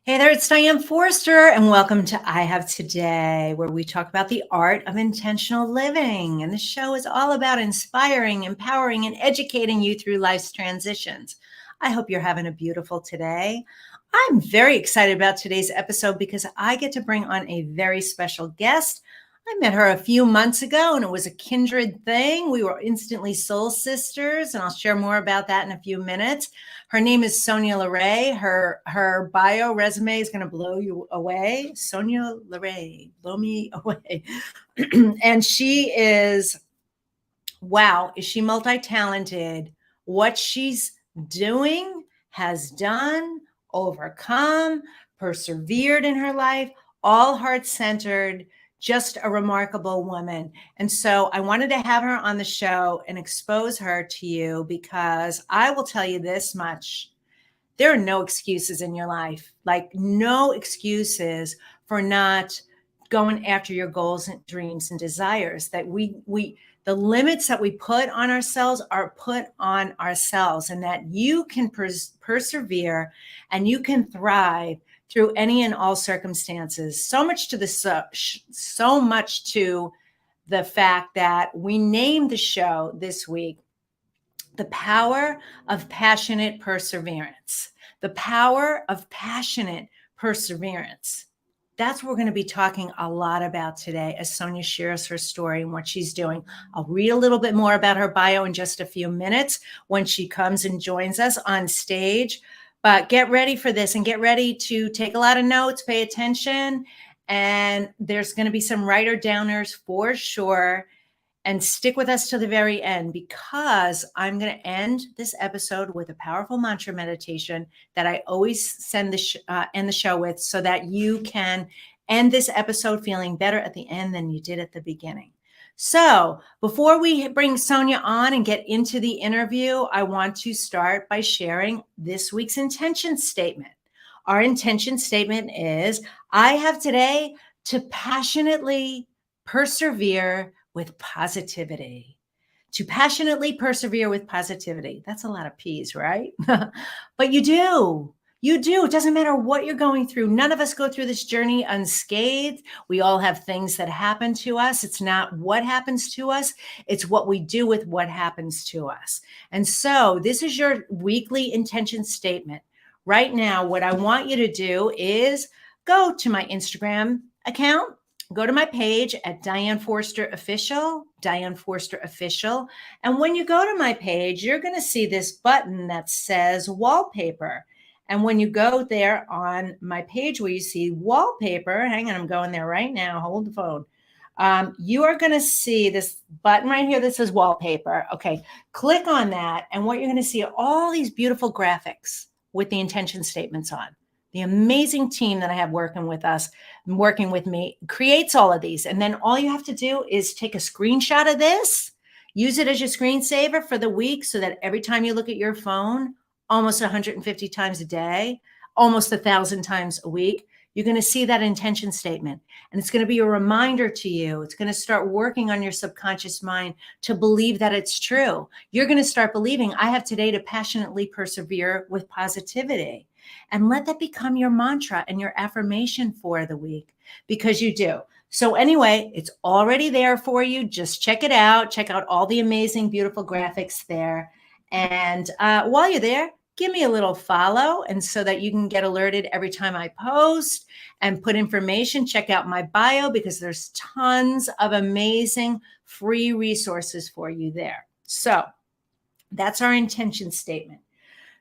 Hey there, it's Diane Forster, and welcome to I Have Today, where we talk about the art of intentional living. And the show is all about inspiring, empowering, and educating you through life's transitions. I hope you're having a beautiful today. I'm very excited about today's episode because I get to bring on a very special guest. I met her a few months ago, and it was a kindred thing. We were instantly soul sisters, and I'll share more about that in a few minutes. Her name is Sonya LaRae. Her bio resume is going to blow you away. Sonya LaRae, blow me away. And she is, wow, is she multi-talented? What she's doing, has done, overcome, persevered in her life, all heart-centered, just a remarkable woman. And so I wanted to have her on the show and expose her to you because I will tell you this much. There are no excuses in your life, like no excuses for not going after your goals and dreams and desires. That the limits that we put on ourselves are put on ourselves, and that you can persevere and you can thrive through any and all circumstances. So much to the fact that we named the show this week, The Power of Passionate Perseverance. The power of passionate perseverance. That's what we're going to be talking a lot about today as Sonya shares her story and what she's doing. I'll read a little bit more about her bio in just a few minutes when she comes and joins us on stage. But get ready for this and get ready to take a lot of notes, pay attention, and there's going to be some writer downers for sure. And stick with us to the very end because I'm going to end this episode with a powerful mantra meditation that I always end the show with so that you can end this episode feeling better at the end than you did at the beginning. So before we bring Sonya on and get into the interview, I want to start by sharing this week's intention statement. Our intention statement is, I have today to passionately persevere with positivity. To passionately persevere with positivity. That's a lot of P's, right? But you do. You do. It doesn't matter what you're going through. None of us go through this journey unscathed. We all have things that happen to us. It's not what happens to us. It's what we do with what happens to us. And so this is your weekly intention statement. Right now, what I want you to do is go to my Instagram account. Go to my page at Diane Forster Official, Diane Forster Official. And when you go to my page, you're going to see this button that says wallpaper. And when you go there on my page where you see wallpaper, hang on, I'm going there right now. Hold the phone. You are going to see this button right here that says wallpaper. Okay, click on that. And what you're going to see are all these beautiful graphics with the intention statements on. The amazing team that I have working with me creates all of these. And then all you have to do is take a screenshot of this, use it as your screensaver for the week so that every time you look at your phone, almost 150 times a day, almost 1,000 times a week, you're going to see that intention statement. And it's going to be a reminder to you. It's going to start working on your subconscious mind to believe that it's true. You're going to start believing, I have today to passionately persevere with positivity. And let that become your mantra and your affirmation for the week, because you do. So anyway, it's already there for you. Just check it out. Check out all the amazing, beautiful graphics there. And while you're there, give me a little follow, and so that you can get alerted every time I post and put information. Check out my bio because there's tons of amazing free resources for you there. So that's our intention statement.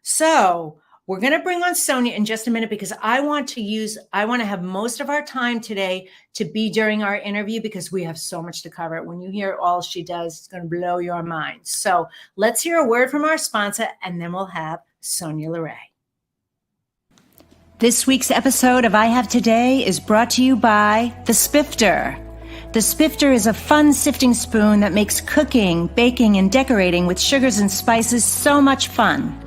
So we're going to bring on Sonya in just a minute because I want to have most of our time today to be during our interview because we have so much to cover. When you hear all she does, it's going to blow your mind. So let's hear a word from our sponsor, and then we'll have Sonya LaRae. This week's episode of I Have Today is brought to you by the Spifter. The Spifter is a fun sifting spoon that makes cooking, baking, and decorating with sugars and spices so much fun.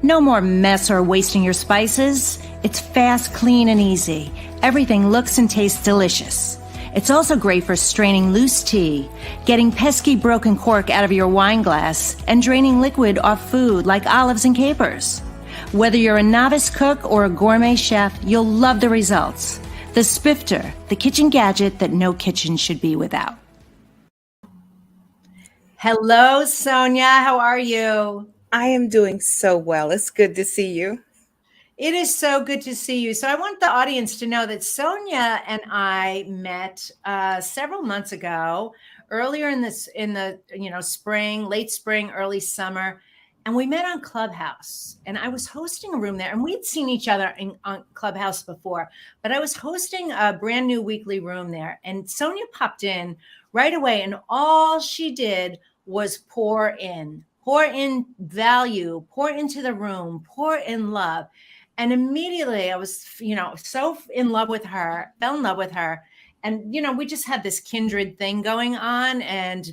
No more mess or wasting your spices. It's fast, clean, and easy. Everything looks and tastes delicious. It's also great for straining loose tea, getting pesky broken cork out of your wine glass, and draining liquid off food like olives and capers. Whether you're a novice cook or a gourmet chef, you'll love the results. The Spifter, the kitchen gadget that no kitchen should be without. Hello, Sonia. How are you? I am doing so well. It's good to see you. It is so good to see you. So I want the audience to know that Sonia and I met several months ago, earlier in the spring, late spring, early summer, and we met on Clubhouse. And I was hosting a room there, and we'd seen each other on Clubhouse before, but I was hosting a brand new weekly room there, and Sonia popped in right away, and all she did was pour in value, pour into the room, pour in love. And immediately I was, so in love with her, fell in love with her. And, we just had this kindred thing going on, and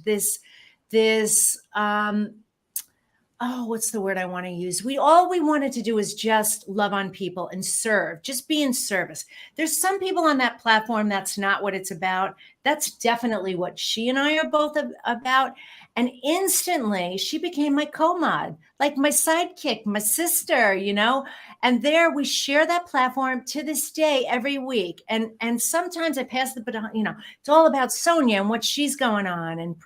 what's the word I want to use? All we wanted to do is just love on people and serve, just be in service. There's some people on that platform, that's not what it's about. That's definitely what she and I are both about. And instantly she became my co-mod, like my sidekick, my sister, and there we share that platform to this day, every week. And sometimes I pass the baton, it's all about Sonia and what she's going on, and,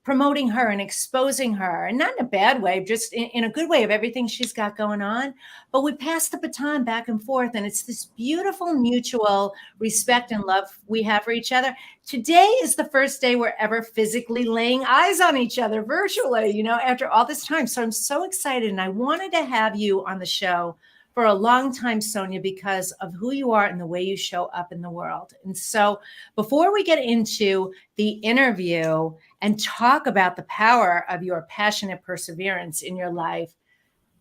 promoting her and exposing her, and not in a bad way, just in a good way, of everything she's got going on. But we pass the baton back and forth, and it's this beautiful mutual respect and love we have for each other. Today is the first day we're ever physically laying eyes on each other virtually, after all this time. So I'm so excited, and I wanted to have you on the show for a long time, Sonia, because of who you are and the way you show up in the world. And so before we get into the interview and talk about the power of your passionate perseverance in your life,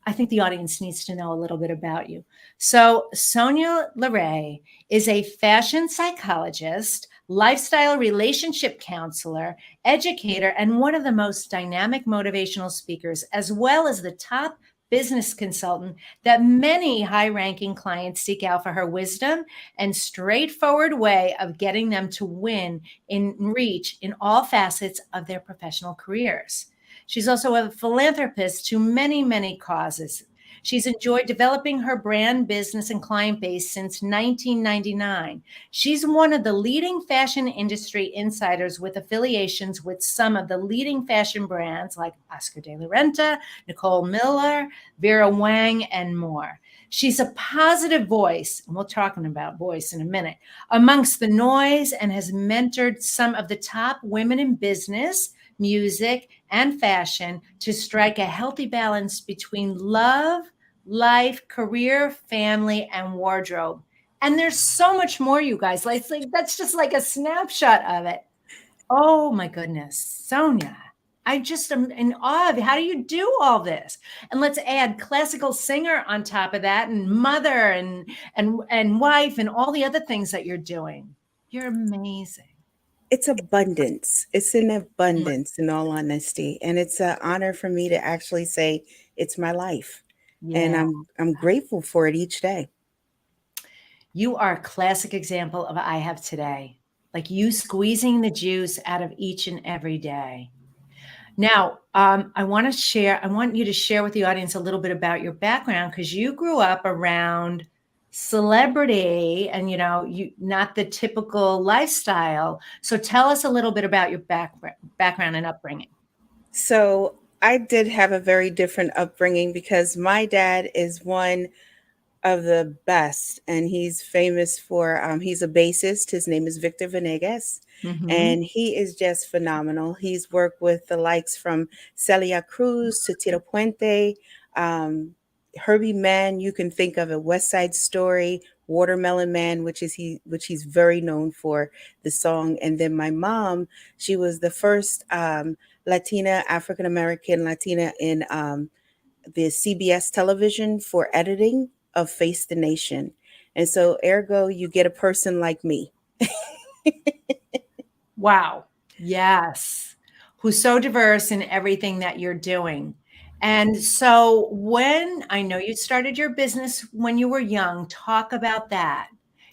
I think the audience needs to know a little bit about you. So Sonya LaRae is a fashion psychologist, lifestyle relationship counselor, educator, and one of the most dynamic motivational speakers, as well as the top business consultant that many high-ranking clients seek out for her wisdom and straightforward way of getting them to win in reach in all facets of their professional careers. She's also a philanthropist to many, many causes. She's enjoyed developing her brand, business, and client base since 1999. She's one of the leading fashion industry insiders with affiliations with some of the leading fashion brands like Oscar de la Renta, Nicole Miller, Vera Wang, and more. She's a positive voice, and we'll talk about voice in a minute, amongst the noise, and has mentored some of the top women in business, music, and fashion to strike a healthy balance between love, life, career, family, and wardrobe. And there's so much more, you guys. Like that's just like a snapshot of it. Oh my goodness, Sonia. I just am in awe of how do you do all this? And let's add classical singer on top of that, and mother and wife, and all the other things that you're doing. You're amazing. It's abundance. It's an abundance, in all honesty. And it's an honor for me to actually say it's my life. Yeah. And I'm grateful for it each day. You are a classic example of I have today, like you squeezing the juice out of each and every day. Now, I want you to share with the audience a little bit about your background, because you grew up around celebrity and, you not the typical lifestyle. So tell us a little bit about your background and upbringing. So I did have a very different upbringing, because my dad is one of the best, and he's famous for, he's a bassist. His name is Victor Venegas. Mm-hmm. And he is just phenomenal. He's worked with the likes from Celia Cruz to Tito Puente, Herbie Mann. You can think of a West Side Story, Watermelon Man, which he's very known for the song. And then my mom, she was the first Latina, African American Latina in the CBS television for editing of Face the Nation. And so ergo, you get a person like me. Wow. Yes. Who's so diverse in everything that you're doing. And so when I know you started your business when you were young, talk about that.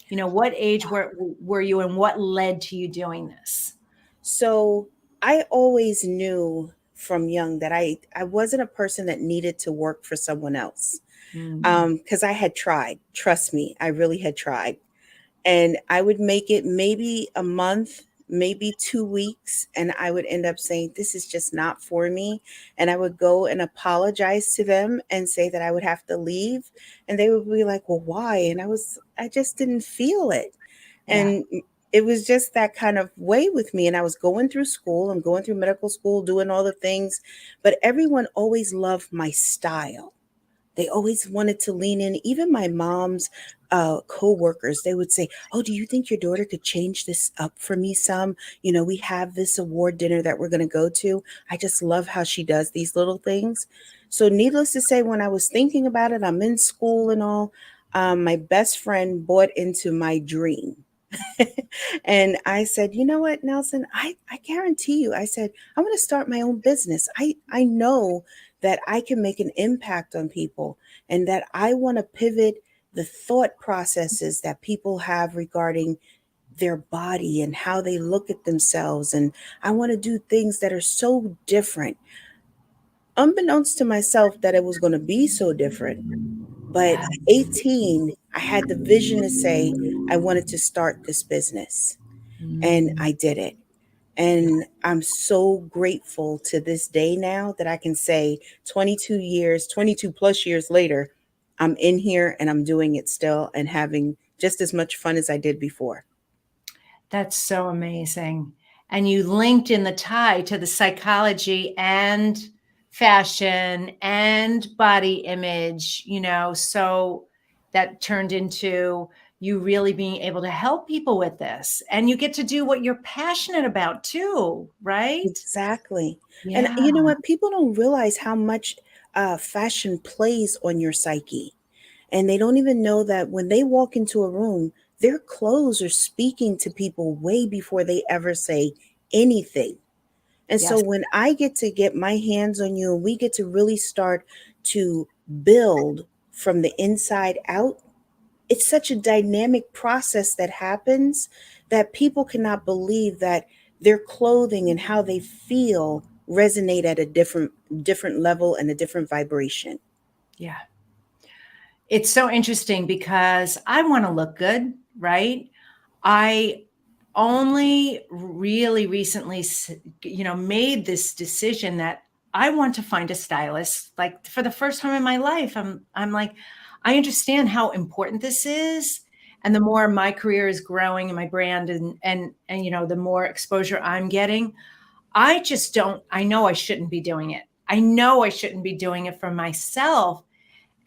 What age were you, and what led to you doing this? So I always knew from young that I wasn't a person that needed to work for someone else. Mm. because I had tried. Trust me, I really had tried. And I would make it maybe a month, maybe 2 weeks, and I would end up saying, this is just not for me. And I would go and apologize to them and say that I would have to leave. And they would be like, well, why? And I just didn't feel it. Yeah. And it was just that kind of way with me. And I was going through school, I'm going through medical school, doing all the things, but everyone always loved my style. They always wanted to lean in. Even my mom's co-workers, they would say, oh, do you think your daughter could change this up for me some? You know, we have this award dinner that we're going to go to. I just love how she does these little things. So needless to say, when I was thinking about it, I'm in school and all, my best friend bought into my dream. And I said, you know what, Nelson, I guarantee you, I said, I'm going to start my own business. I know that I can make an impact on people and that I want to pivot the thought processes that people have regarding their body and how they look at themselves. And I want to do things that are so different, unbeknownst to myself that it was going to be so different. But Yeah. 18, I had the vision to say I wanted to start this business, and Mm. I did it. And I'm so grateful to this day now that I can say 22 years, 22 plus years later, I'm in here and I'm doing it still and having just as much fun as I did before. That's so amazing. And you linked in the tie to the psychology and fashion and body image, so that turned into you really being able to help people with this. And you get to do what you're passionate about too, right? Exactly. And Yeah. you know what? People don't realize how much fashion plays on your psyche. And they don't even know that when they walk into a room, their clothes are speaking to people way before they ever say anything. And so Yes. when I get my hands on you and we get to really start to build from the inside out, it's such a dynamic process that happens that people cannot believe that their clothing and how they feel resonate at a different level and a different vibration. Yeah. It's so interesting because I want to look good, right? I only really recently, made this decision that I want to find a stylist. Like for the first time in my life, I'm like, I understand how important this is. And the more my career is growing and my brand and the more exposure I'm getting, I just don't, I know I shouldn't be doing it. I know I shouldn't be doing it for myself,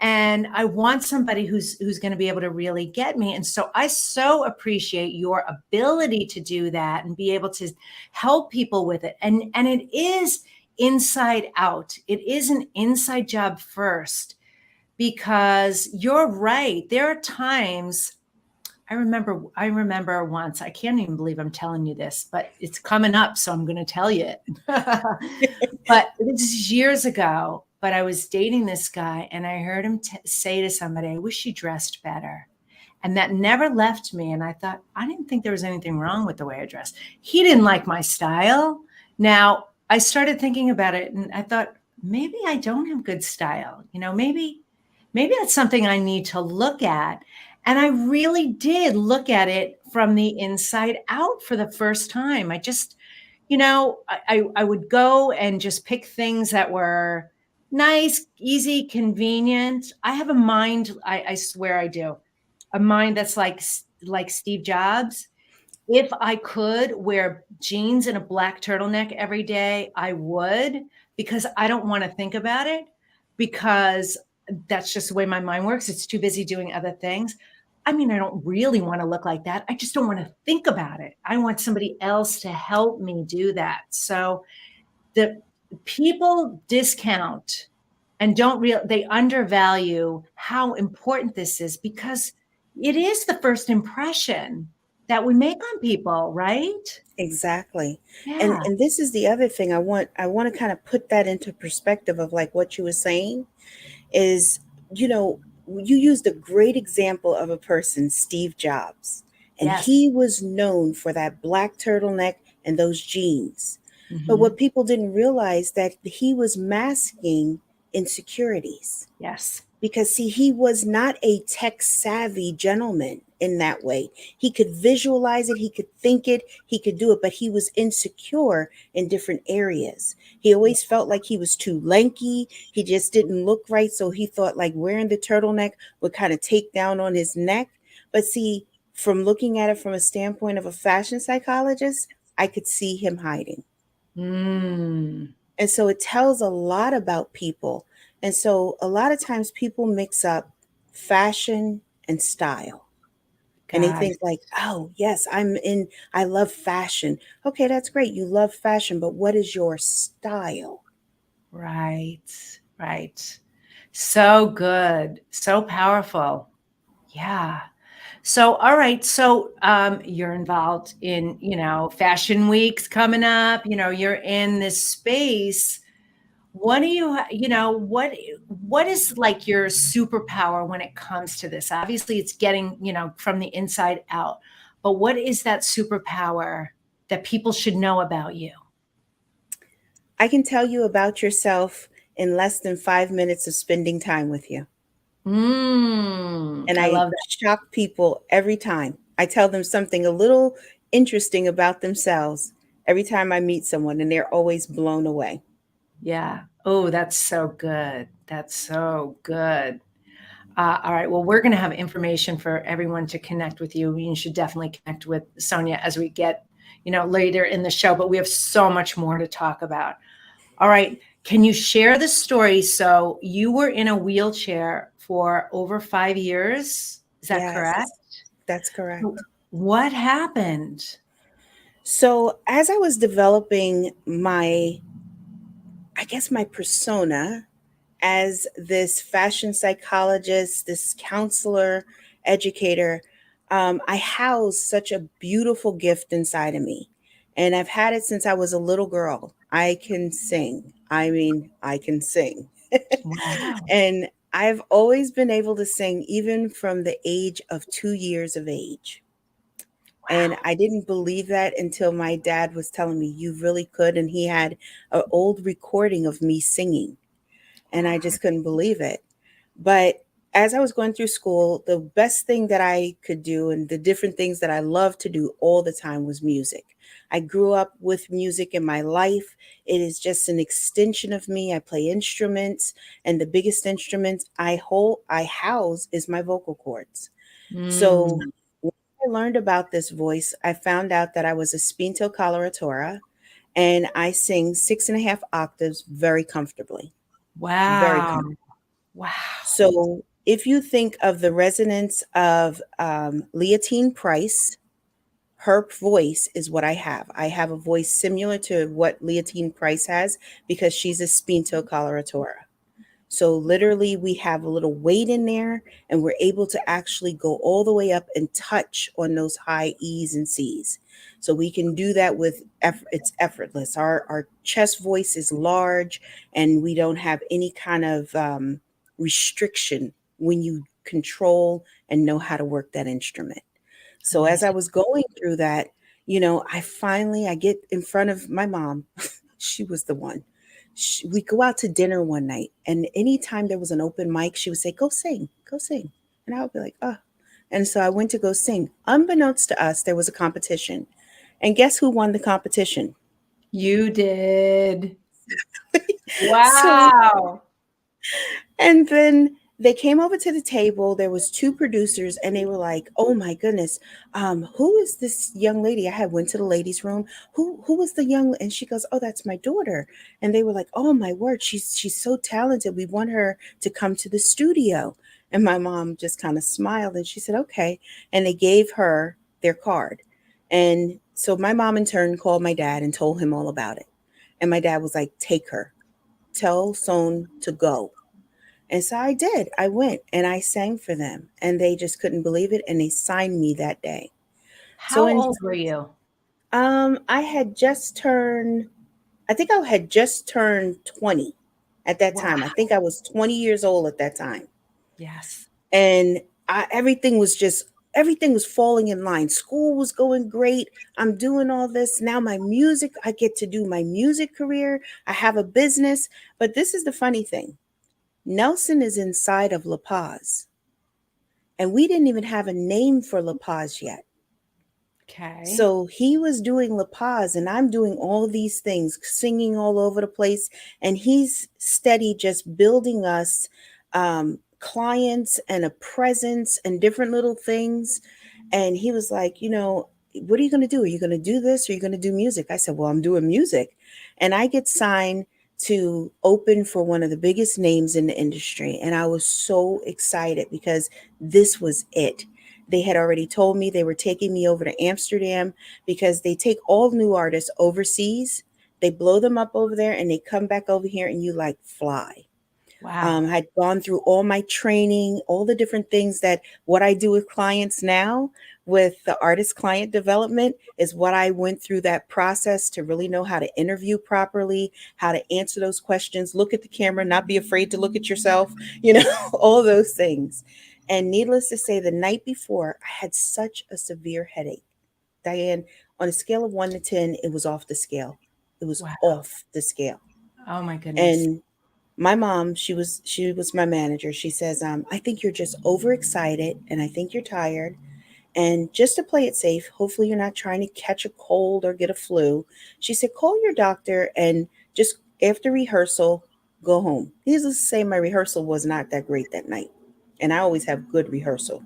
and I want somebody who's going to be able to really get me. And so I so appreciate your ability to do that and be able to help people with it. And it is inside out. It is an inside job first, because you're right. There are times I remember once, I can't even believe I'm telling you this, but it's coming up, so I'm going to tell you it. But this is years ago, but I was dating this guy and I heard him say to somebody, I wish you dressed better. And that never left me. And I thought, I didn't think there was anything wrong with the way I dressed. He didn't like my style. Now I started thinking about it and I thought, maybe I don't have good style. Maybe that's something I need to look at. And I really did look at it from the inside out for the first time. I just, I would go and just pick things that were nice, easy, convenient. I have a mind, I swear I do, a mind that's like Steve Jobs. If I could wear jeans and a black turtleneck every day, I would, because I don't want to think about it, because that's just the way my mind works. It's too busy doing other things. I mean, I don't really want to look like that. I just don't want to think about it. I want somebody else to help me do that. So the people discount and they undervalue how important this is, because it is the first impression that we make on people, right? Exactly. And Yeah. this is the other thing I want to kind of put that into perspective of like what you were saying is, you know, you used a great example of a person, Steve Jobs, and Yes. he was known for that black turtleneck and those jeans. But what Mhm. people didn't realize that he was masking insecurities. Yes. because see, he was not a tech savvy gentleman in that way. He could visualize it, he could think it, he could do it, but he was insecure in different areas. He always felt like he was too lanky, he just didn't look right, so he thought like wearing the turtleneck would kind of take down on his neck. But see, from looking at it from a standpoint of a fashion psychologist, I could see him hiding. Mm, And so it tells a lot about people. And so a lot of times people mix up fashion and style. And they got it. think like, oh, yes, I love fashion. Okay, that's great. You love fashion, but what is your style? Right. Right. So good. So powerful. Yeah. So, all right. So, you're involved in, fashion weeks coming up, you're in this space. What do what is like your superpower when it comes to this? Obviously, it's getting, from the inside out. But what is that superpower that people should know about you? I can tell you about yourself in less than 5 minutes of spending time with you. And I I love that. shock people every time. I tell them something a little interesting about themselves every time I meet someone, and they're always blown away. Yeah. Oh, that's so good. That's so good. All right. Well, we're going to have information for everyone to connect with you. You should definitely connect with Sonia as we get, later in the show, but we have so much more to talk about. All right. Can you share the story? So you were in a wheelchair for over 5 years. Is that correct? Yes, that's correct. What happened? So, as I was developing I guess, my persona as this fashion psychologist, this counselor, educator, I house such a beautiful gift inside of me. And I've had it since I was a little girl. I can sing. I mean, I can sing. Wow. And I've always been able to sing, even from the age of 2 years of age. And Wow. I didn't believe that until my dad was telling me, you really could. And he had an old recording of me singing, and I just couldn't believe it. But as I was going through school, the best thing that I could do and the different things that I loved to do all the time was music. I grew up with music in my life. It is just an extension of me. I play instruments, and the biggest instruments I house is my vocal cords. So Mm, when I learned about this voice, I found out that I was a spinto coloratura, and I sing 6.5 octaves very comfortably, very wow. comfortably. Wow. So if you think of the resonance of Leontine Price, her voice is what I have. I have a voice similar to what Leontine Price has because she's a spinto coloratura. So literally we have a little weight in there, and we're able to actually go all the way up and touch on those high E's and C's. So we can do that with effort. It's effortless. Our chest voice is large, and we don't have any kind of restriction when you control and know how to work that instrument. So as I Amazing. was going through that, I get in front of my mom. She was the one. We go out to dinner one night, and anytime there was an open mic, she would say, "Go sing, go sing," and I would be like, "Oh." And so I went to go sing. Unbeknownst to us, there was a competition, and guess who won the competition? You did. So Wow. And then they came over to the table. There was two producers, and they were like, "Oh my goodness, who is this young lady?" I had went to the ladies' room. Who was the young? And she goes, "Oh, that's my daughter." And they were like, "Oh my word, she's so talented. We want her to come to the studio." And my mom just kind of smiled, and she said, "Okay." And they gave her their card. And so my mom in turn called my dad and told him all about it. And my dad was like, "Take her. Tell Son to go." And so I did. I went and I sang for them, and they just couldn't believe it, and they signed me that day. So How in old were you? I had just turned I think I had just turned 20 at that Wow. time. I think I was 20 years old at that time. Yes. And everything was falling in line. School was going great. I'm doing all this. Now my music, I get to do my music career. I have a business, but this is the funny thing. Nelson is inside of La Paz, and we didn't even have a name for La Paz yet. Okay. So he was doing La Paz, and I'm doing all these things, singing all over the place. And he's steady, just building us clients and a presence and different little things. And he was like, what are you going to do? Are you going to do this? Or are you going to do music? I said, well, I'm doing music. And I get signed to open for one of the biggest names in the industry. And I was so excited because this was it. They had already told me they were taking me over to Amsterdam because they take all new artists overseas. They blow them up over there and they come back over here and you like fly. Wow. I had gone through all my training, all the different things that what I do with clients now with the artist client development is what I went through that process to really know how to interview properly, how to answer those questions, look at the camera, not be afraid to look at yourself, all those things. And needless to say, the night before, I had such a severe headache. Diane, on a scale of 1 to 10, it was off the scale. It was Wow. off the scale. Oh my goodness. And my mom, she was my manager. She says, I think you're just overexcited and I think you're tired. And just to play it safe, hopefully you're not trying to catch a cold or get a flu. She said, call your doctor and just after rehearsal, go home. Needless to say, my rehearsal was not that great that night. And I always have good rehearsal.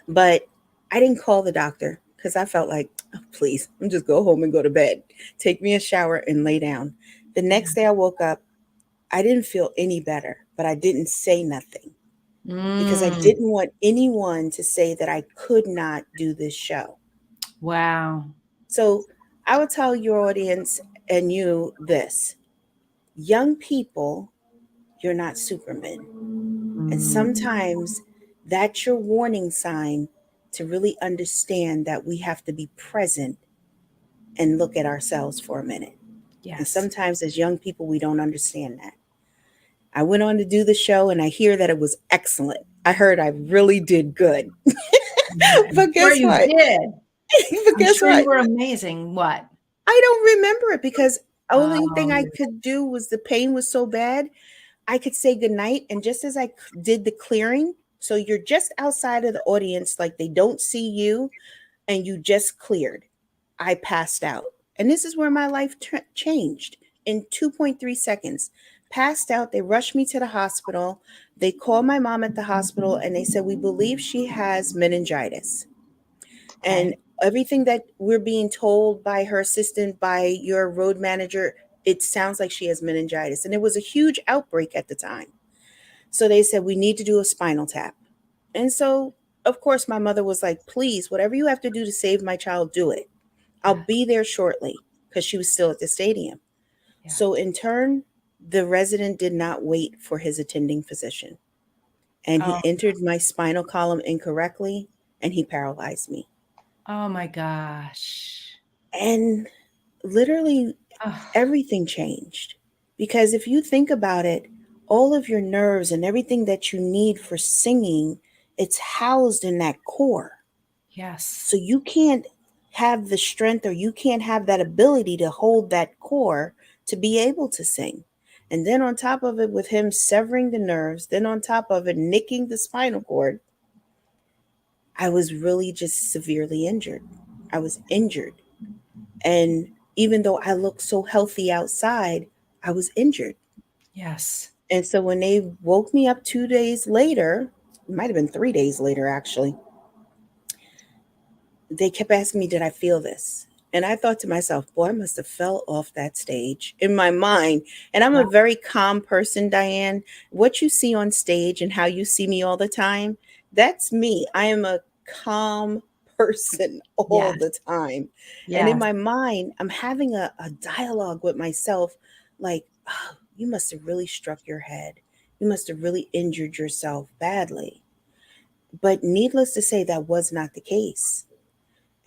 But I didn't call the doctor because I felt like, oh, please, I'm just go home and go to bed. Take me a shower and lay down. The next day I woke up, I didn't feel any better, but I didn't say nothing because I Mm, didn't want anyone to say that I could not do this show. wow. So I would tell your audience and you this: young people, you're not supermen. And Mm, sometimes that's your warning sign to really understand that we have to be present and look at ourselves for a minute. And yes. sometimes as young people, we don't understand that. I went on to do the show and I hear that it was excellent. I heard I really did good. I'm But sure guess you what? did. But I'm guess sure you what? were amazing. What? I don't remember it because only thing I Um, could do was the pain was so bad. I could say goodnight. And just as I did the clearing, so you're just outside of the audience, like they don't see you and you just cleared. I passed out. And this is where my life changed in 2.3 seconds. Passed out. They rushed me to the hospital. They called my mom at the hospital and they said, we believe she has meningitis. And okay. everything that we're being told by her assistant, by your road manager, it sounds like she has meningitis. And it was a huge outbreak at the time. So they said, we need to do a spinal tap. And so, of course, my mother was like, please, whatever you have to do to save my child, do it. I'll Yeah. be there shortly because she was still at the stadium. Yeah. So, in turn, the resident did not wait for his attending physician. And he Oh, entered my spinal column incorrectly and he paralyzed me. oh my gosh. And literally Oh, everything changed. Because if you think about it, all of your nerves and everything that you need for singing, it's housed in that core. yes. So you can't have the strength or you can't have that ability to hold that core to be able to sing. And then on top of it, with him severing the nerves, then on top of it, nicking the spinal cord, I was really just severely injured. I was injured. And even though I looked so healthy outside, I was injured. Yes. And so when they woke me up 2 days later, it might have been 3 days later actually, they kept asking me, did I feel this? And I thought to myself, boy, I must have fell off that stage in my mind. And I'm Wow. a very calm person, Diane. What you see on stage and how you see me all the time, that's me. I am a calm person all Yes. the time. And in Yes. my mind, I'm having a dialogue with myself like, oh, you must have really struck your head. You must have really injured yourself badly. But needless to say, that was not the case.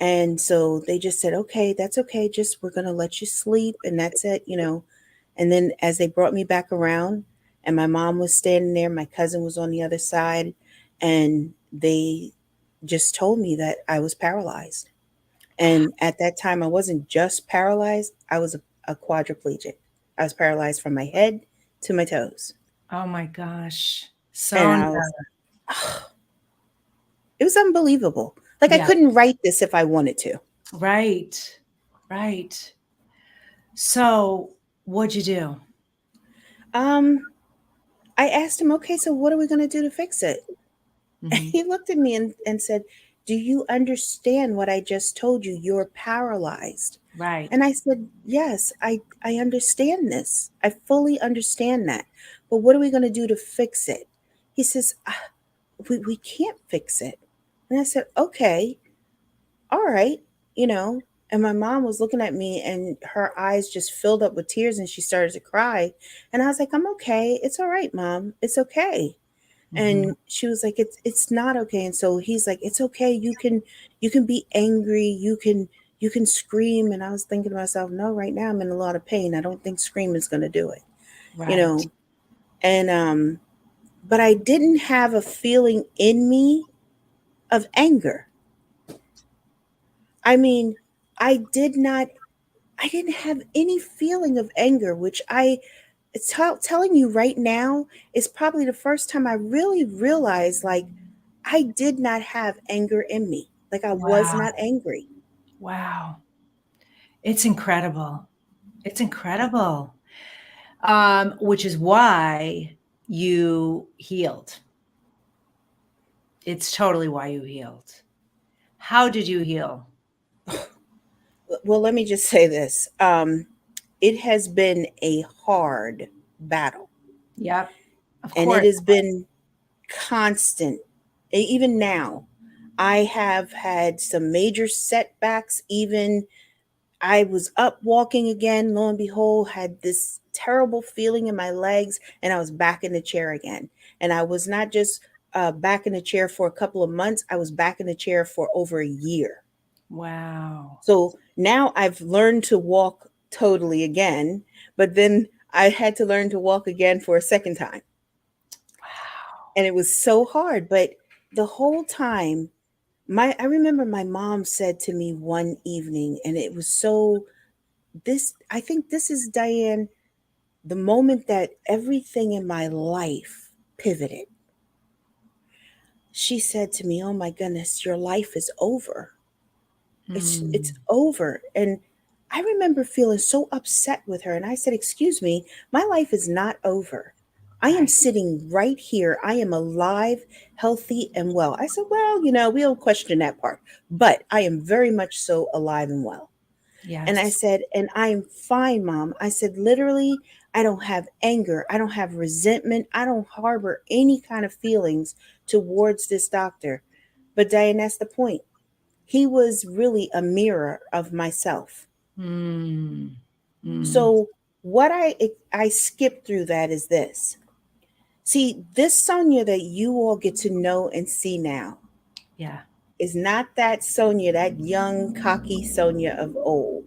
And so they just said, okay, that's okay. Just we're going to let you sleep and that's it. And then as they brought me back around and my mom was standing there, my cousin was on the other side, and they just told me that I was paralyzed. And at that time, I wasn't just paralyzed, I was a quadriplegic. I was paralyzed from my head to my toes. Oh my gosh. And Sonia. I was, it was unbelievable. Like I Yeah, couldn't write this if I wanted to. right. Right. So what'd you do? Um, I asked him, okay, so what are we going to do to fix it? Hmm. He looked at me and said, do you understand what I just told you? You're paralyzed. Right. And I said, yes, I understand this. I fully understand that. But what are we going to do to fix it? He says, we can't fix it. And I said, okay, all right, you know. And my mom was looking at me and her eyes just filled up with tears and she started to cry. And I was like, I'm okay. It's all right, mom. It's okay. Hmm. And she was like, it's not okay. And so he's like, it's okay. You can be angry. You can scream. And I was thinking to myself, no, right now I'm in a lot of pain. I don't think screaming is going to do it, you Right. know. And but I didn't have a feeling in me of anger. I mean, I did not I didn't have any feeling of anger, which telling you right now is probably the first time I really realized like I did not have anger in me. Like I was Wow. not angry. Wow. It's incredible. It's incredible. Which is why you healed. It's totally why you healed. How did you heal? Well, let me just say this. It has been a hard battle Yep. Of and it course. has been constant. Even now, I have had some major setbacks. Even I was up walking again, lo and behold, had this terrible feeling in my legs, and I was back in the chair again. And I was not just back in the chair for a couple of months, I was back in the chair for over a year. Wow. So now I've learned to walk totally again, but then I had to learn to walk again for a second time. Wow. And it was so hard. But the whole time, I remember my mom said to me one evening, and it was so this I think this is Diane, the moment that everything in my life pivoted. She said to me, "Oh my goodness, your life is over. It's Mm. over." And I remember feeling so upset with her and I said, "Excuse me, my life is not over. I am Right. sitting right here. I am alive, healthy and well." I said, "Well, we don't question that part, but I am very much so alive and well." And I Yes. said, "And I'm fine, mom." I said, "Literally, I don't have anger. I don't have resentment. I don't harbor any kind of feelings towards this doctor." But Diane, that's the point. He was really a mirror of myself. Mm. Mm. So what I skipped through that is this. See, this Sonia that you all get to know and see now Yeah. is not that Sonia, that young, cocky Sonia of old.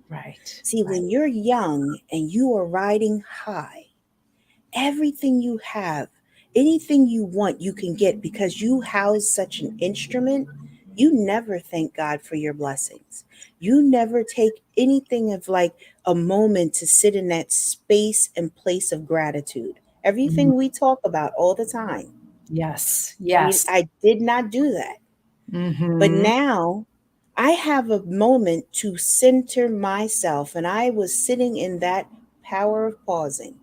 Right. See, Right. when you're young and you are riding high, everything you have, anything you want, you can get because you house such an instrument. You never thank God for your blessings. You never take anything of like a moment to sit in that space and place of gratitude. Mm. Everything we talk about all the time. Yes. Yes. I did not do that. But Hmm. now I have a moment to center myself, and I was sitting in that power of pausing.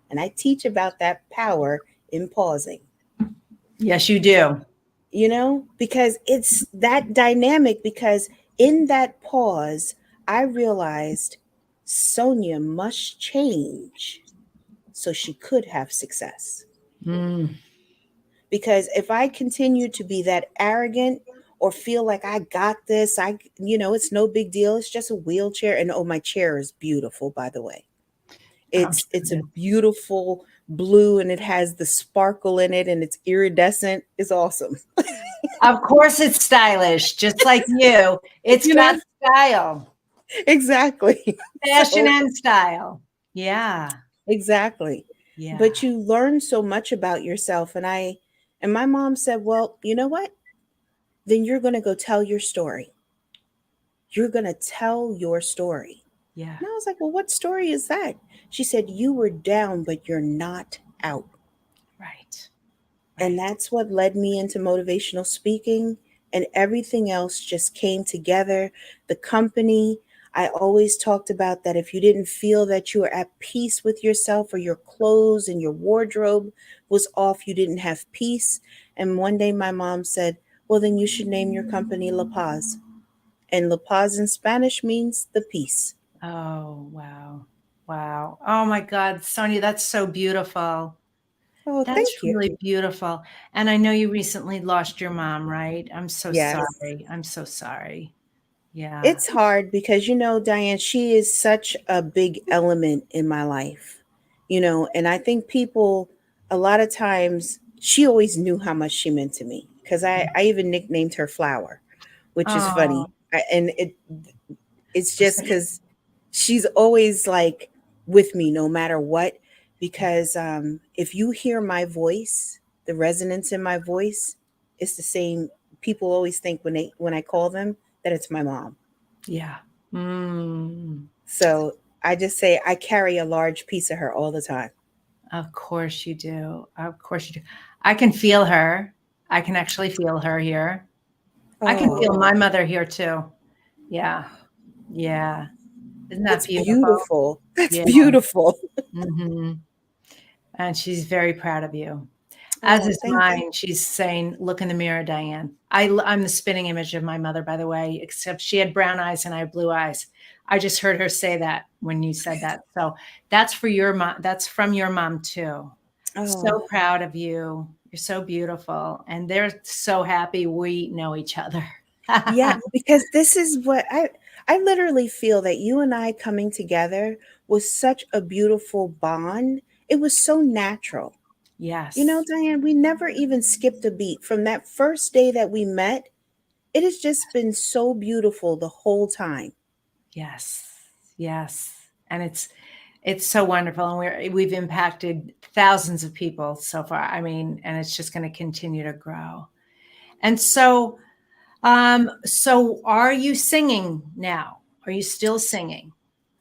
And I teach about that power in pausing, Yes, you do. because it's that dynamic. Because in that pause, I realized Sonia must change so she could have success. Mm. Because if I continue to be that arrogant or feel like I got this, it's no big deal. It's just a wheelchair. And oh, my chair is beautiful, by the way. I'm It's a sure. beautiful blue and it has the sparkle in it and it's iridescent. It's awesome. Of course, it's stylish, just like you. It's You got know, style, exactly. fashion, So, and style. Yeah. exactly. But Yeah. you learn so much about yourself. And my mom said, "Well, you know what? Then you're going to go tell your story. You're going to tell your story." Yeah. And I was like, "Well, what story is that?" She said, "You were down, but you're not out. Right. And Right. that's what led me into motivational speaking, and everything else just came together. The company, I always talked about that if you didn't feel that you were at peace with yourself, or your clothes and your wardrobe was off, you didn't have peace. And one day my mom said, well, then you should name your company La Paz. And La Paz in Spanish means the peace. Oh, wow. Wow. Oh my God, Sonia, that's so beautiful. Oh, That's thank you. really beautiful. And I know you recently lost your mom, right? I'm so Yes. sorry. I'm so sorry. Yeah. It's hard because, Diane, she is such a big element in my life, and I think people, a lot of times, she always knew how much she meant to me, because I even nicknamed her Flower, which is Oh, funny. And it's just because she's always like with me no matter what. Because if you hear my voice, the resonance in my voice, it's the same. People always think when I call them that it's my mom. yeah. Mm, So I just say I carry a large piece of her all the time. of course you do. Of course you do. I can feel her. I can actually feel her here. I can feel Oh, my mother here too. Yeah. Yeah. Isn't that that's beautiful? beautiful. That's Yeah. beautiful. Hmm. And she's very proud of you. As Oh, is thank you. mine. She's saying, "Look in the mirror, Diane." I'm the spitting image of my mother, by the way, except she had brown eyes and I have blue eyes. I just heard her say that when you said that. So that's for your mom. That's from your mom too. Oh, So proud of you. You're so beautiful. And they're so happy we know each other. yeah, because this is what I literally feel that you and I coming together was such a beautiful bond. It was so natural. Yes. Diane, we never even skipped a beat from that first day that we met. It has just been so beautiful the whole time. Yes. Yes. And it's so wonderful, and we've impacted thousands of people so far. I mean, and it's just going to continue to grow. And so are you singing now? Are you still singing?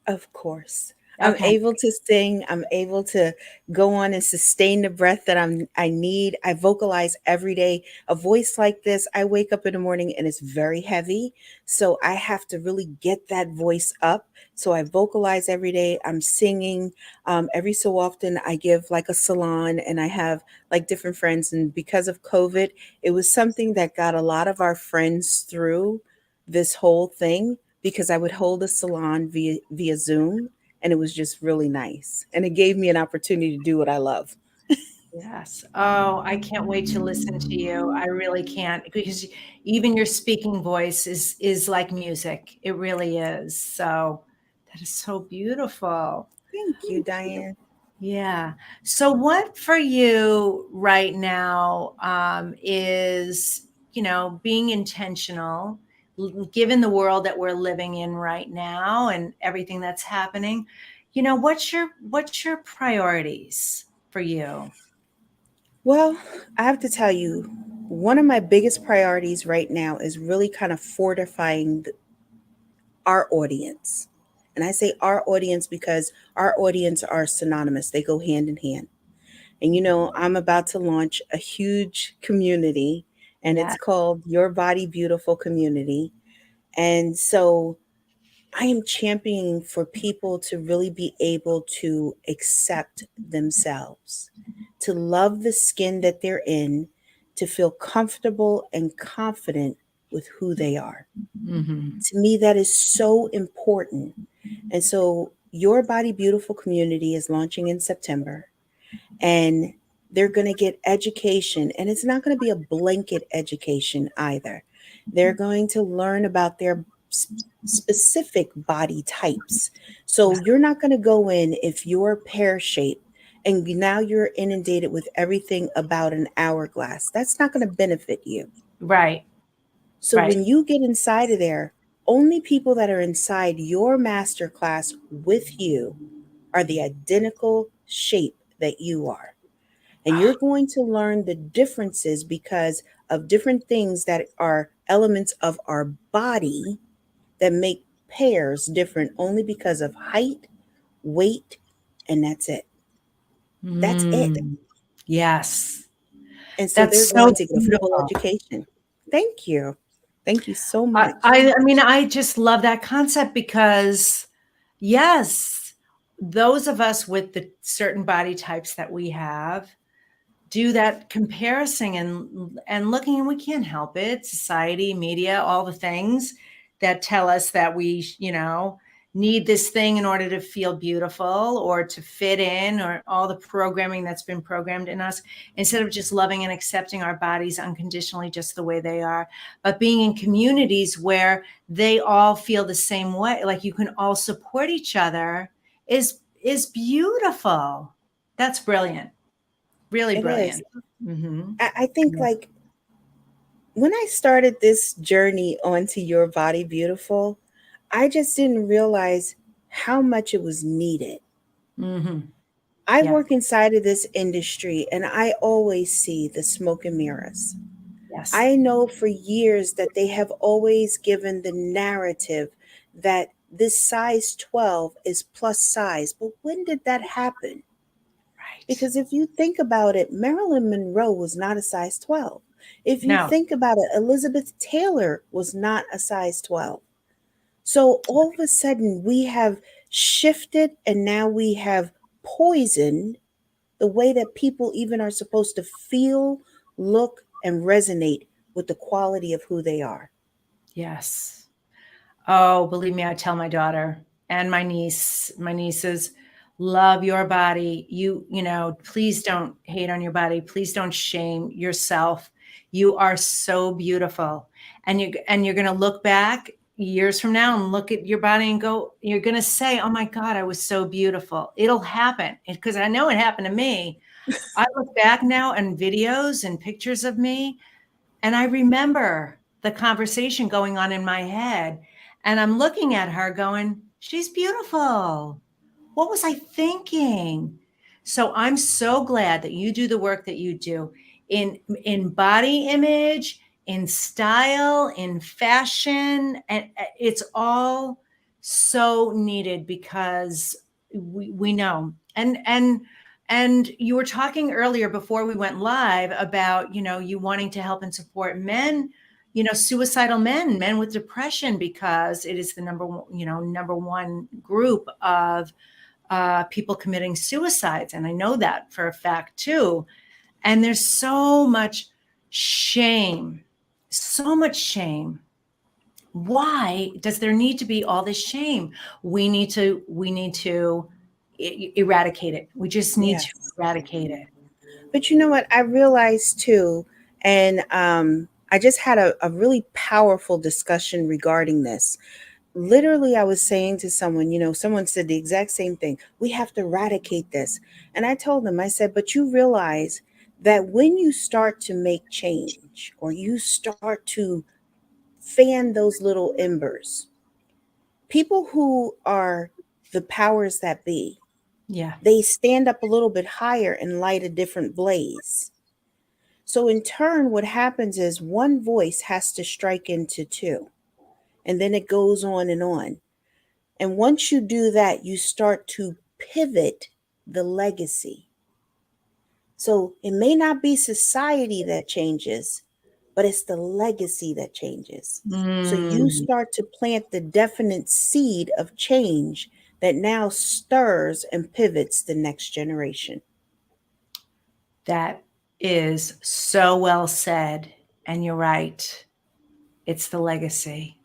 Of course. I'm Okay. able to sing. I'm able to go on and sustain the breath that I need. I vocalize every day. A voice like this, I wake up in the morning and it's very heavy. So I have to really get that voice up. So I vocalize every day. I'm singing. Every so often I give like a salon, and I have like different friends. And because of COVID, it was something that got a lot of our friends through this whole thing, because I would hold a salon via Zoom, and it was just really nice. And it gave me an opportunity to do what I love. Yes. Oh, I can't wait to listen to you. I really can't, because even your speaking voice is like music. It really is. So that is so beautiful. Thank you, Diane. Yeah. So what for you right now is, being intentional, given the world that we're living in right now and everything that's happening, what's your priorities for you? Well, I have to tell you, one of my biggest priorities right now is really kind of fortifying our audience. And I say our audience because our audience are synonymous, they go hand in hand. And I'm about to launch a huge community, and Yeah. it's called Your Body Beautiful Community. And so I am championing for people to really be able to accept themselves, to love the skin that they're in, to feel comfortable and confident with who they are. Hmm. To me, that is so important. And so, Your Body Beautiful Community is launching in September, and they're going to get education, and it's not going to be a blanket education either. They're going to learn about their specific body types. So you're not going to go in if you're pear shaped and now you're inundated with everything about an hourglass. That's not going to benefit you. Right. So Right. when you get inside of there, only people that are inside your master class with you are the identical shape that you are. And you're going to learn the differences because of different things that are elements of our body that make pairs different only because of height, weight, and that's it. That's it. Mm, yes. And so they're That's going so to get a full beautiful. education. Thank you. Thank you so I, much. I I mean, I just love that concept because yes, those of us with the certain body types that we have do that comparison and looking, and we can't help it. Society, media, all the things that tell us that we, need this thing in order to feel beautiful or to fit in, or all the programming that's been programmed in us, instead of just loving and accepting our bodies unconditionally just the way they are, but being in communities where they all feel the same way, like you can all support each other, is beautiful. That's brilliant. Really It is. brilliant. Mm-hmm. I think Yeah. like when I started this journey onto Your Body Beautiful, I just didn't realize how much it was needed. Mm-hmm. I Yeah. work inside of this industry and I always see the smoke and mirrors. Yes. I know for years that they have always given the narrative that this size 12 is plus size. But when did that happen? Right. Because if you think about it, Marilyn Monroe was not a size 12. If you No. think about it, Elizabeth Taylor was not a size 12. So all of a sudden, we have shifted and now we have poisoned the way that people even are supposed to feel, look, and resonate with the quality of who they are. Yes. Oh, believe me, I tell my daughter and my nieces, love your body. Please don't hate on your body. Please don't shame yourself. You are so beautiful. And you're going to look back years from now and look at your body and go, you're going to say, "Oh my God, I was so beautiful." It'll happen because I know it happened to me. I look back now and videos and pictures of me, and I remember the conversation going on in my head. And I'm looking at her going, she's beautiful. What was I thinking? So I'm so glad that you do the work that you do in body image, in style, in fashion, and it's all so needed because we know. And you were talking earlier before we went live about, you wanting to help and support men, suicidal men with depression, because it is the number one group of people committing suicides. And I know that for a fact too. And there's so much shame, so much shame. Why does there need to be all this shame? We need to eradicate it. We just need to Yes. eradicate it. But you know what? I realized too, and I just had a really powerful discussion regarding this. Literally, I was saying to someone, someone said the exact same thing. We have to eradicate this. And I told them, I said, but you realize that when you start to make change or you start to fan those little embers, people who are the powers that be, Yeah. they stand up a little bit higher and light a different blaze. So in turn, what happens is one voice has to strike into two, and then it goes on and on. And once you do that, you start to pivot the legacy. So it may not be society that changes, but it's the legacy that changes. So you Mm, start to plant the definite seed of change that now stirs and pivots the next generation. that is so well said. And you're right. It's the legacy.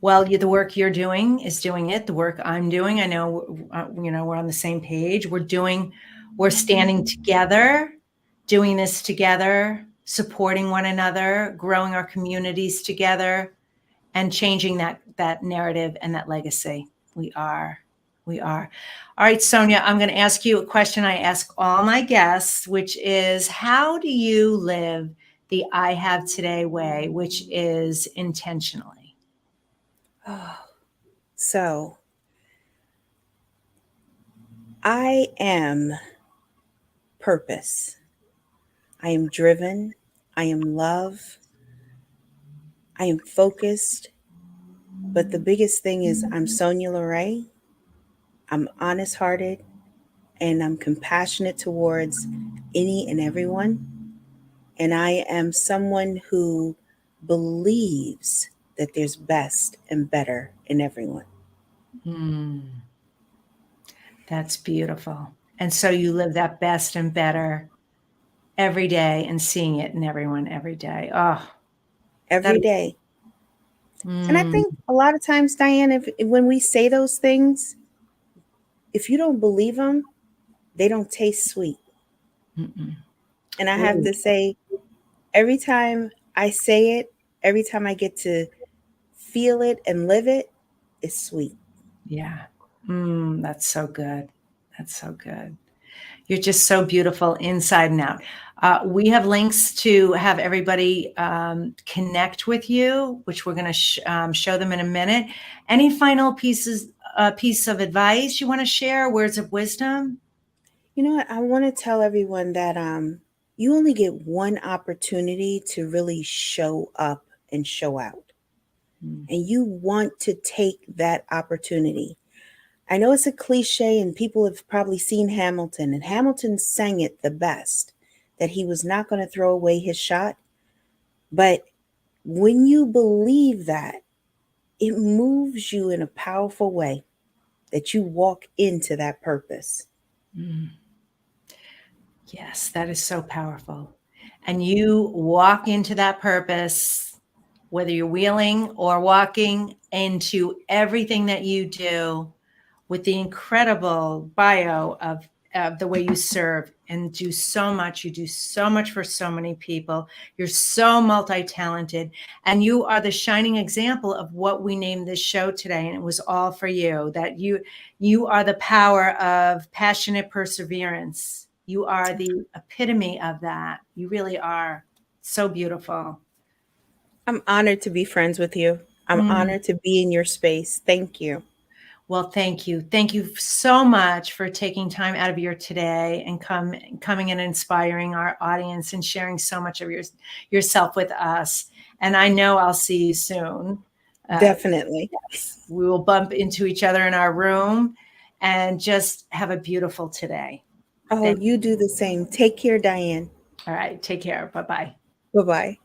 Well, the work you're doing is doing it. The work I'm doing, I know, we're on the same page. We're standing together, doing this together, supporting one another, growing our communities together, and changing that narrative and that legacy. We are. We are. All right, Sonia, I'm going to ask you a question I ask all my guests, which is, how do you live the I Have Today way, which is intentionally? Oh, so I am purpose. I am driven. I am love. I am focused. But the biggest thing is I'm Sonya LaRae. I'm honest hearted. and I'm compassionate towards any and everyone. And I am someone who believes that there's best and better in everyone. That's beautiful. And so you live that best and better every day and seeing it in everyone every day. Oh, Every day. And I think a lot of times, Diane, if when we say those things, if you don't believe them, they don't taste sweet. And I have Ooh, to say, every time I say it, every time I get to feel it and live it, it's sweet. yeah. That's so good. That's so good. You're just so beautiful inside and out. We have links to have everybody connect with you, which we're going to show them in a minute. Any final piece of advice you want to share? Words of wisdom? You know what? I want to tell everyone that you only get one opportunity to really show up and show out. And you want to take that opportunity. I know it's a cliche, and people have probably seen Hamilton, and Hamilton sang it the best, that he was not going to throw away his shot. But when you believe that, it moves you in a powerful way that you walk into that purpose. Yes, that is so powerful. And you walk into that purpose, whether you're wheeling or walking into everything that you do with the incredible bio of the way you serve and do so much. You do so much for so many people. You're so multi-talented, and you are the shining example of what we named this show today. And it was all for you, that you are the power of passionate perseverance. You are the epitome of that. You really are so beautiful. I'm honored to be friends with you. I'm honored to be in your space. Thank you. Well, thank you. Thank you so much for taking time out of your today and coming and inspiring our audience and sharing so much of yourself with us. And I know I'll see you soon. Definitely. Yes, we will bump into each other in our room and just have a beautiful today. Oh, you do the same. Take care, Diane. All right. Take care. Bye-bye. Bye-bye.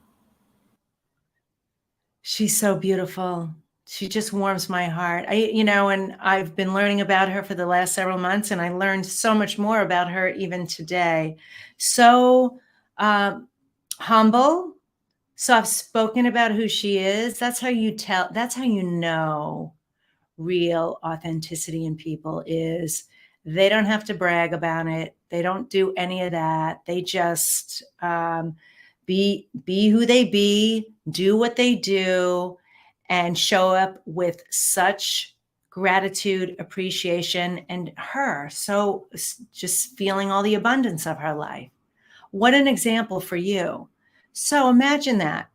She's so beautiful. She just warms my heart. And I've been learning about her for the last several months, and I learned so much more about her even today. So humble, soft spoken about who she is. That's how you know real authenticity in people is they don't have to brag about it. They don't do any of that. They just be who they be, do what they do, and show up with such gratitude, appreciation, and her. So just feeling all the abundance of her life. What an example for you. So imagine that,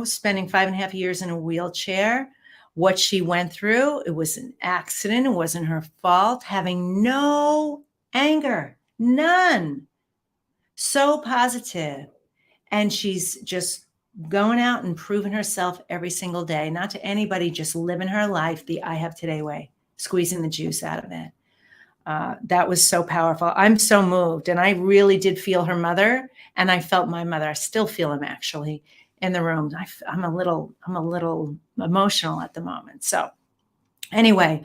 spending 5.5 years in a wheelchair, what she went through. It was an accident. It wasn't her fault. Having no anger, none. So positive. And she's just going out and proving herself every single day, not to anybody, just living her life the I have today way, squeezing the juice out of it. That was so powerful. I'm so moved. And I really did feel her mother, and I felt my mother. I still feel him actually in the room. I'm a little emotional at the moment. So anyway,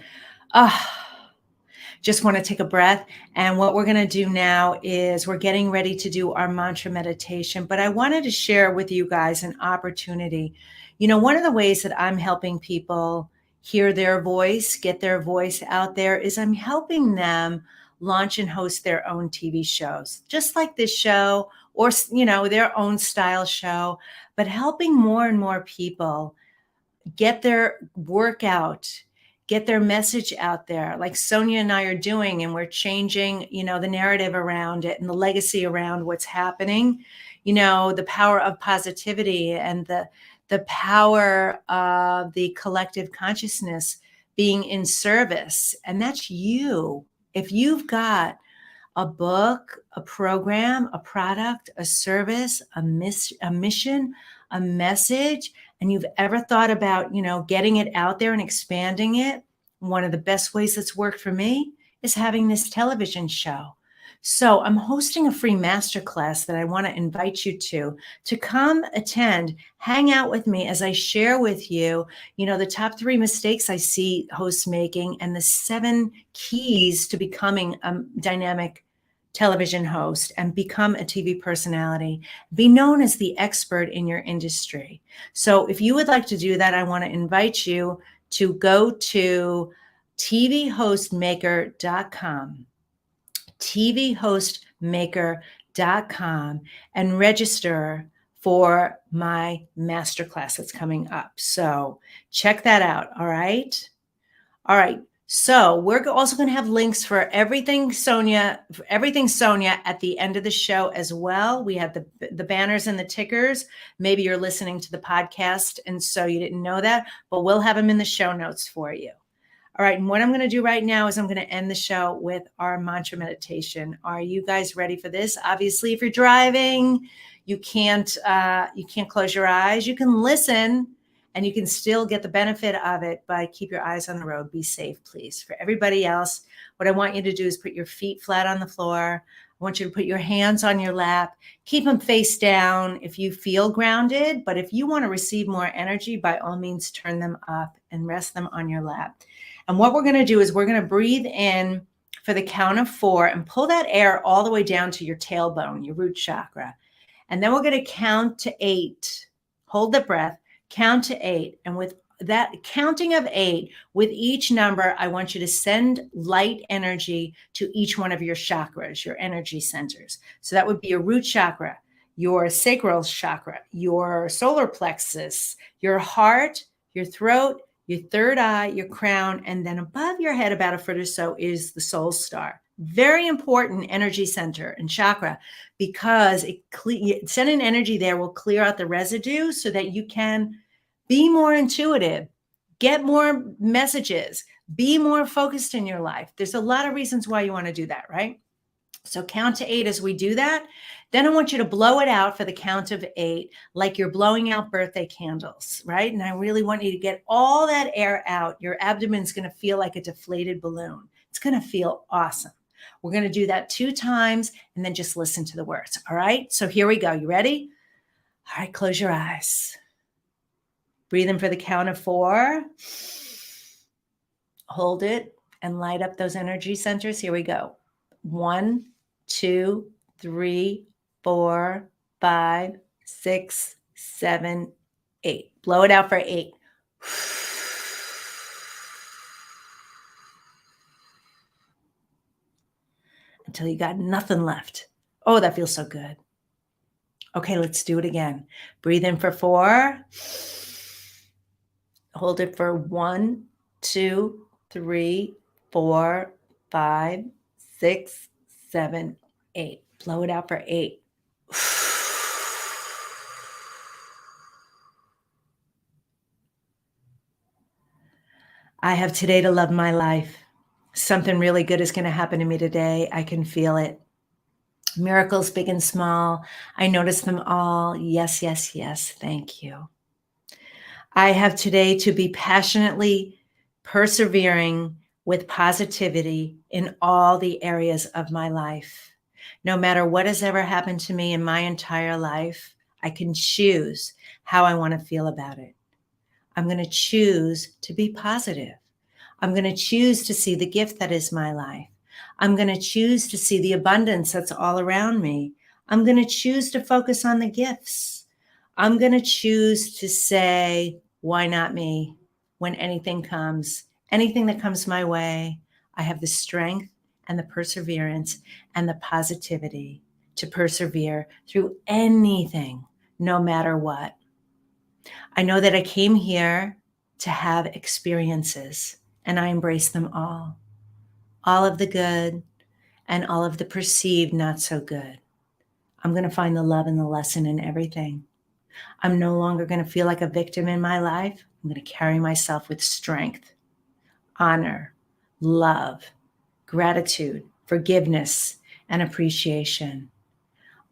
just want to take a breath. And what we're going to do now is we're getting ready to do our mantra meditation. But I wanted to share with you guys an opportunity. One of the ways that I'm helping people hear their voice, get their voice out there, is I'm helping them launch and host their own TV shows, just like this show, or, their own style show, but helping more and more people get their work out, get their message out there, like Sonia and I are doing, and we're changing, the narrative around it and the legacy around what's happening, the power of positivity and the power of the collective consciousness being in service. And that's you. If you've got a book, a program, a product, a service, a mission, a message, and you've ever thought about, getting it out there and expanding it, one of the best ways that's worked for me is having this television show. So I'm hosting a free masterclass that I want to invite you to come attend, hang out with me as I share with you, the top 3 mistakes I see hosts making and the 7 keys to becoming a dynamic television host and become a TV personality, be known as the expert in your industry. So if you would like to do that, I want to invite you to go to tvhostmaker.com, tvhostmaker.com, and register for my masterclass that's coming up. So check that out. All right. All right. So we're also going to have links for everything Sonia at the end of the show as well. We have the banners and the tickers. Maybe you're listening to the podcast and so you didn't know that, but we'll have them in the show notes for you. All right. And what I'm going to do right now is I'm going to end the show with our mantra meditation. Are you guys ready for this? Obviously, if you're driving, you can't close your eyes. You can listen and you can still get the benefit of it, but keep your eyes on the road. Be safe, please. For everybody else, what I want you to do is put your feet flat on the floor. I want you to put your hands on your lap. Keep them face down if you feel grounded, but if you want to receive more energy, by all means, turn them up and rest them on your lap. And what we're going to do is we're going to breathe in for the count of 4 and pull that air all the way down to your tailbone, your root chakra. And then we're going to count to 8. Hold the breath, count to 8. And with that counting of 8, with each number, I want you to send light energy to each one of your chakras, your energy centers. So that would be your root chakra, your sacral chakra, your solar plexus, your heart, your throat, your third eye, your crown, and then above your head about a foot or so is the soul star. Very important energy center and chakra, because sending energy there will clear out the residue so that you can be more intuitive, get more messages, be more focused in your life. There's a lot of reasons why you want to do that, right? So count to 8 as we do that. Then I want you to blow it out for the count of 8, like you're blowing out birthday candles, right? And I really want you to get all that air out. Your abdomen's going to feel like a deflated balloon. It's going to feel awesome. We're going to do that 2 times and then just listen to the words. All right. So here we go. You ready? All right. Close your eyes. Breathe in for the count of 4. Hold it and light up those energy centers. Here we go. 1, 2, 3, 4, 5, 6, 7, 8. Blow it out for 8. Until you got nothing left. Oh, that feels so good. Okay, let's do it again. Breathe in for 4. Hold it for 1, 2, 3, 4, 5, 6, 7, 8. Blow it out for 8. I have today to love my life. Something really good is going to happen to me today. I can feel it. Miracles big and small. I notice them all. Yes, yes, yes. Thank you. I have today to be passionately persevering with positivity in all the areas of my life. No matter what has ever happened to me in my entire life, I can choose how I want to feel about it. I'm going to choose to be positive. I'm going to choose to see the gift that is my life. I'm going to choose to see the abundance that's all around me. I'm going to choose to focus on the gifts. I'm going to choose to say, why not me? When anything that comes my way, I have the strength and the perseverance and the positivity to persevere through anything, no matter what. I know that I came here to have experiences, and I embrace them all of the good and all of the perceived not so good. I'm going to find the love and the lesson in everything. I'm no longer going to feel like a victim in my life. I'm going to carry myself with strength, honor, love, gratitude, forgiveness, and appreciation.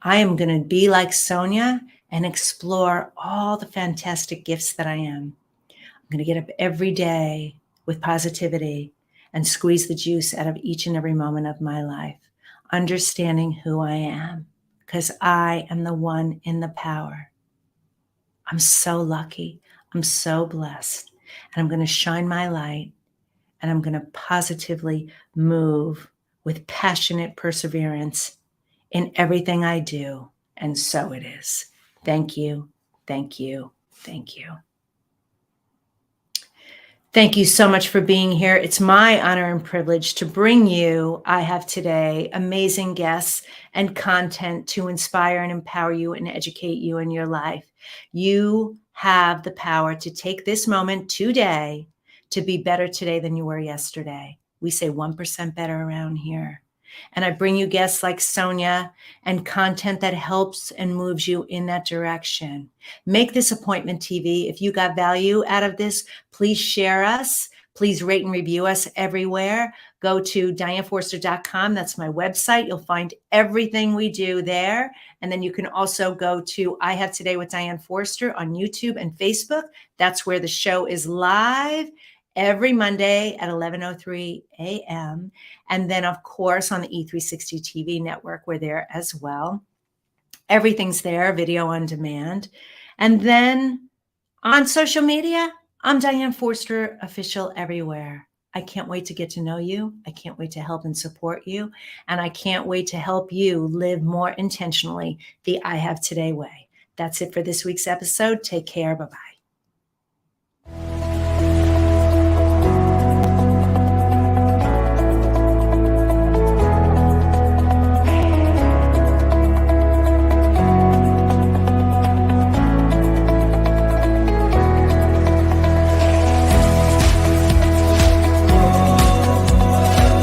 I am going to be like Sonia and explore all the fantastic gifts that I am. I'm going to get up every day with positivity and squeeze the juice out of each and every moment of my life, understanding who I am, because I am the one in the power. I'm so lucky. I'm so blessed. And I'm going to shine my light, and I'm going to positively move with passionate perseverance in everything I do. And so it is. Thank you. Thank you. Thank you. Thank you so much for being here. It's my honor and privilege to bring you, I have today, amazing guests and content to inspire and empower you and educate you in your life. You have the power to take this moment today to be better today than you were yesterday. We say 1% better around here. And I bring you guests like Sonia and content that helps and moves you in that direction. Make this appointment TV. If you got value out of this, please share us. Please rate and review us everywhere. Go to dianeforster.com. That's my website. You'll find everything we do there. And then you can also go to I Have Today with Diane Forster on YouTube and Facebook. That's where the show is live every Monday at 11:03 a.m. And then, of course, on the E360 TV network, we're there as well. Everything's there, video on demand. And then on social media, I'm Diane Forster Official everywhere. I can't wait to get to know you. I can't wait to help and support you. And I can't wait to help you live more intentionally the I Have Today way. That's it for this week's episode. Take care. Bye-bye.